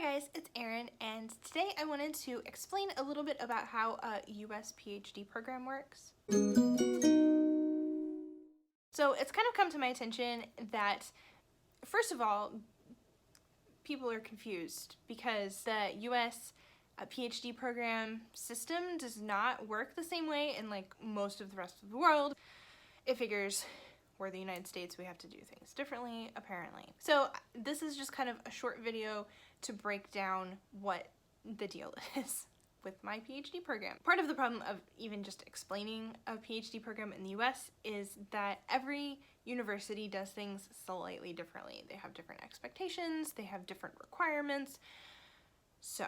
Hi guys, it's Erin, and today I wanted to explain a little bit about how a US PhD program works. So it's kind of come to my attention that, first of all, people are confused because the US PhD program system does not work the same way in like most of the rest of the world. It figures we're the United States, we have to do things differently, apparently. So this is just kind of a short video to break down what the deal is with my PhD program. Part of the problem of even just explaining a PhD program in the US is that every university does things slightly differently. They have different expectations, they have different requirements. So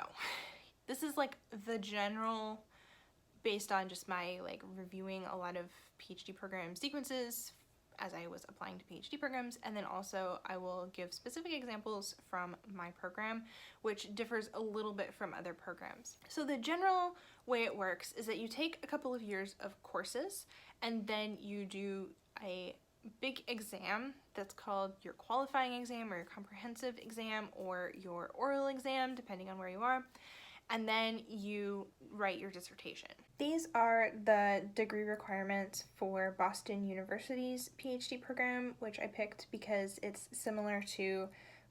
this is like the general, based on just my reviewing a lot of PhD program sequences as I was applying to PhD programs, and then also I will give specific examples from my program, which differs a little bit from other programs. So the general way it works is that you take a couple of years of courses, and then you do a big exam that's called your qualifying exam or your comprehensive exam or your oral exam, depending on where you are. And then you write your dissertation. These are the degree requirements for Boston University's PhD program, which I picked because it's similar to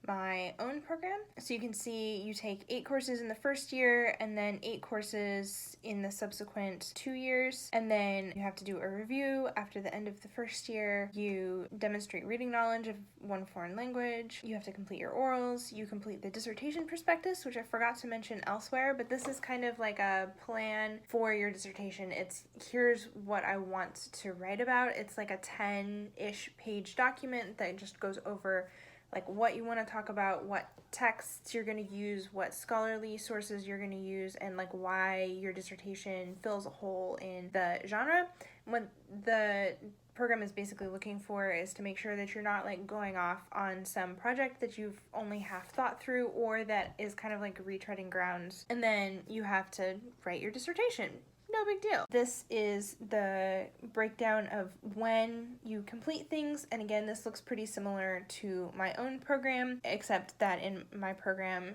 my own program. So you can see you take 8 courses in the first year and then 8 courses in the subsequent 2 years, and then you have to do a review after the end of the first year. You demonstrate reading knowledge of one foreign language, you have to complete your orals, you complete the dissertation prospectus, which I forgot to mention elsewhere, but this is kind of like a plan for your dissertation. It's here's what I want to write about. It's like a 10-ish page document that just goes over like what you want to talk about, what texts you're going to use, what scholarly sources you're going to use, and like why your dissertation fills a hole in the genre. What the program is basically looking for is to make sure that you're not like going off on some project that you've only half thought through or that is kind of like retreading grounds, and then you have to write your dissertation. No big deal. This is the breakdown of when you complete things, and again, this looks pretty similar to my own program, except that in my program,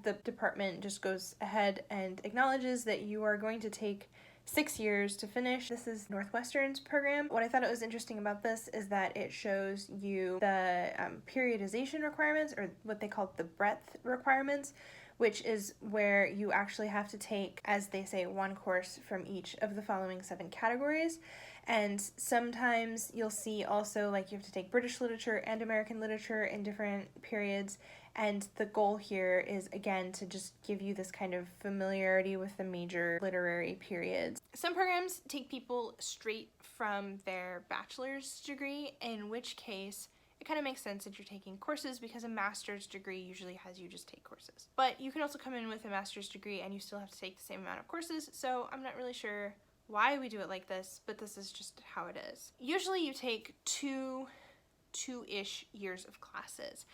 the department just goes ahead and acknowledges that you are going to take 6 years to finish. This is Northwestern's program. What I thought was interesting about this is that it shows you the periodization requirements, or what they call the breadth requirements, which is where you actually have to take, as they say, 1 course from each of the following 7 categories. And sometimes you'll see also like you have to take British literature and American literature in different periods. And the goal here is, again, to just give you this kind of familiarity with the major literary periods. Some programs take people straight from their bachelor's degree, in which case it kind of makes sense that you're taking courses because a master's degree usually has you just take courses. But you can also come in with a master's degree and you still have to take the same amount of courses, so I'm not really sure why we do it like this, but this is just how it is. Usually you take two-ish years of classes.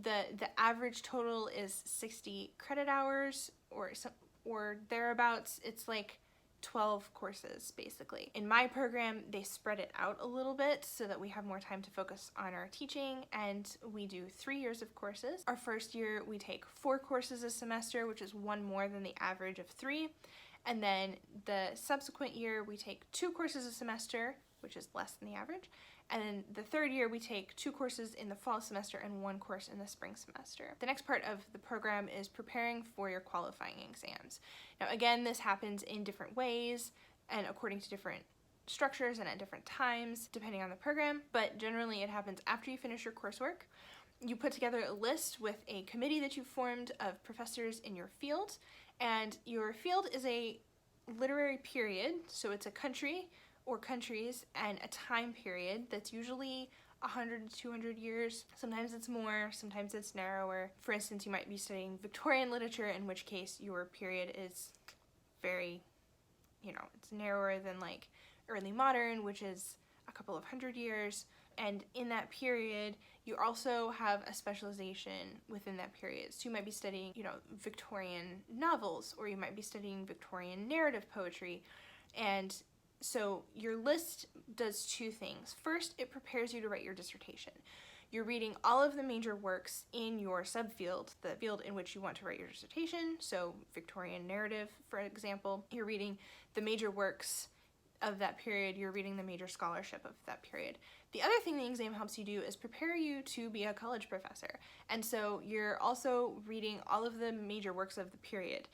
The average total is 60 credit hours or thereabouts. It's like 12 courses basically. In my program, they spread it out a little bit so that we have more time to focus on our teaching, and we do 3 years of courses. Our first year we take 4 courses a semester, which is 1 more than the average of 3, and then the subsequent year we take 2 courses a semester, which is less than the average, and then the third year we take 2 courses in the fall semester and 1 course in the spring semester. The next part of the program is preparing for your qualifying exams. Now again, this happens in different ways and according to different structures and at different times depending on the program, but generally it happens after you finish your coursework. You put together a list with a committee that you've formed of professors in your field, and your field is a literary period, so it's a country or countries and a time period that's usually 100 to 200 years. Sometimes it's more, sometimes it's narrower. For instance, you might be studying Victorian literature, in which case your period is very, it's narrower than like early modern, which is a couple of 100 years. And in that period, you also have a specialization within that period. So you might be studying, Victorian novels, or you might be studying Victorian narrative poetry. And so your list does 2 things. First, it prepares you to write your dissertation. you're reading all of the major works in your subfield, the field in which you want to write your dissertation. So Victorian narrative, for example, you're reading the major works of that period, you're reading the major scholarship of that period. The other thing the exam helps you do is prepare you to be a college professor. And so you're also reading all of the major works of the period.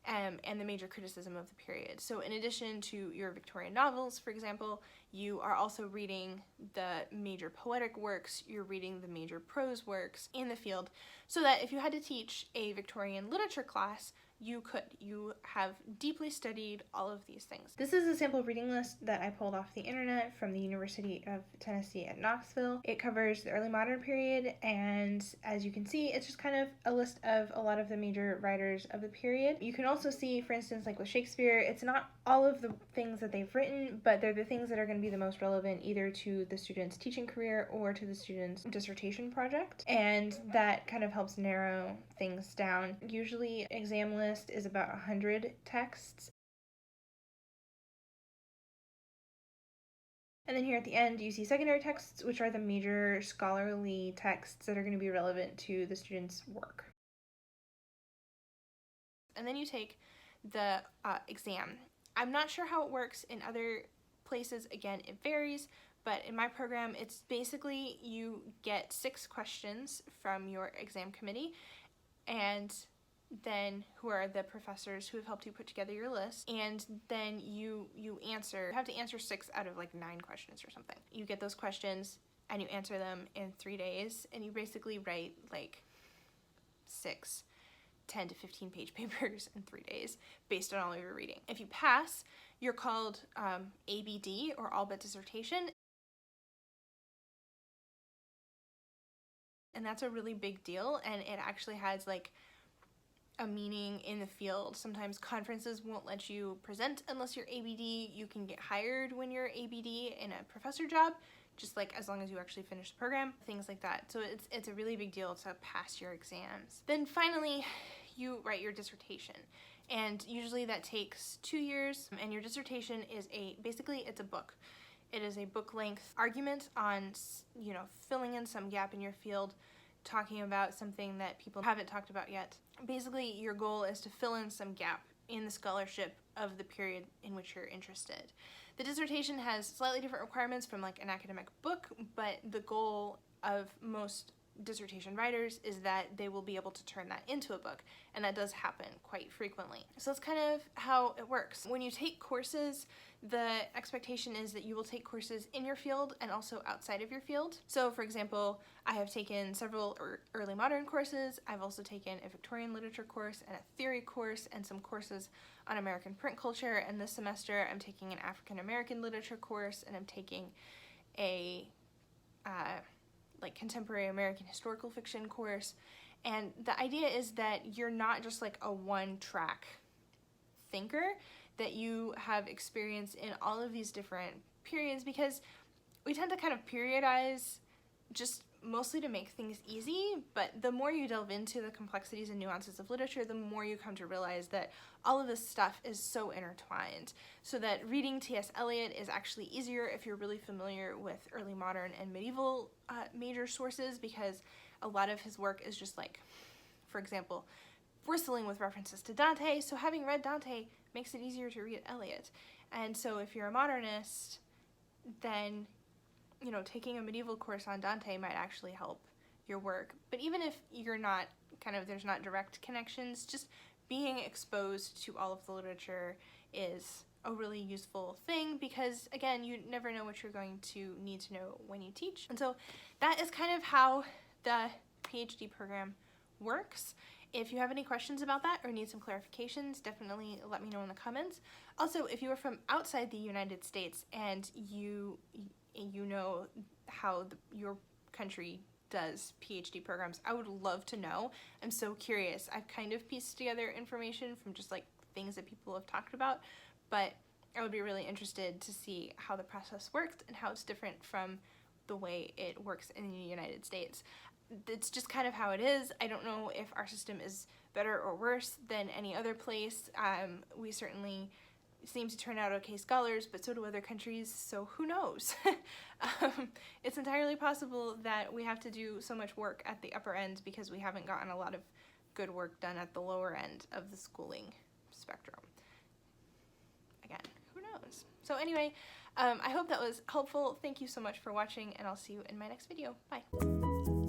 And the major criticism of the period. So in addition to your Victorian novels, for example, you are also reading the major poetic works, you're reading the major prose works in the field, so that if you had to teach a Victorian literature class, you could. You have deeply studied all of these things. This is a sample reading list that I pulled off the internet from the University of Tennessee at Knoxville. It covers the early modern period, and as you can see, it's just kind of a list of a lot of the major writers of the period. You can also see, for instance, like with Shakespeare, it's not all of the things that they've written, but they're the things that are going to be the most relevant either to the student's teaching career or to the student's dissertation project, and that kind of helps narrow things down. Usually, exam list is about 100 texts. And then here at the end, you see secondary texts, which are the major scholarly texts that are going to be relevant to the student's work. And then you take the exam. I'm not sure how it works in other places. Again, it varies, but in my program, it's basically you get 6 questions from your exam committee, and then who are the professors who have helped you put together your list, and then you have to answer 6 out of like 9 questions or something. You get those questions and you answer them in 3 days, and you basically write like 6 10 to 15 page papers in 3 days based on all of your reading. If you pass, you're called ABD, or all but dissertation, and that's a really big deal, and it actually has like a meaning in the field. Sometimes conferences won't let you present unless you're ABD. You can get hired when you're ABD in a professor job, just like as long as you actually finish the program, things like that. So it's a really big deal to pass your exams. Then finally, you write your dissertation. And usually that takes 2 years, and your dissertation is basically it's a book. It is a book-length argument on, filling in some gap in your field, talking about something that people haven't talked about yet. Basically, your goal is to fill in some gap in the scholarship of the period in which you're interested. The dissertation has slightly different requirements from like an academic book, but the goal of most dissertation writers is that they will be able to turn that into a book, and that does happen quite frequently. So that's kind of how it works. When you take courses, the expectation is that you will take courses in your field and also outside of your field. So for example, I have taken several early modern courses. I've also taken a Victorian literature course and a theory course and some courses on American print culture, and this semester I'm taking an African American literature course, and I'm taking a contemporary American historical fiction course. And the idea is that you're not just like a one-track thinker, that you have experience in all of these different periods, because we tend to kind of periodize just mostly to make things easy, but the more you delve into the complexities and nuances of literature, the more you come to realize that all of this stuff is so intertwined, so that reading T.S. Eliot is actually easier if you're really familiar with early modern and medieval major sources, because a lot of his work is just like, for example, bristling with references to Dante, so having read Dante makes it easier to read Eliot. And so if you're a modernist, then taking a medieval course on Dante might actually help your work. But even if you're not there's not direct connections, just being exposed to all of the literature is a really useful thing, because again, you never know what you're going to need to know when you teach. And so that is kind of how the PhD program works. If you have any questions about that or need some clarifications, definitely let me know in the comments. Also, if you are from outside the United States and you know how your country does PhD programs, I would love to know. I'm so curious. I've kind of pieced together information from just like things that people have talked about, but I would be really interested to see how the process works and how it's different from the way it works in the United States. It's just kind of how it is. I don't know if our system is better or worse than any other place. We certainly seem to turn out okay scholars, but so do other countries, so who knows? It's entirely possible that we have to do so much work at the upper end because we haven't gotten a lot of good work done at the lower end of the schooling spectrum. Again, who knows? So anyway, I hope that was helpful. Thank you so much for watching, and I'll see you in my next video. Bye.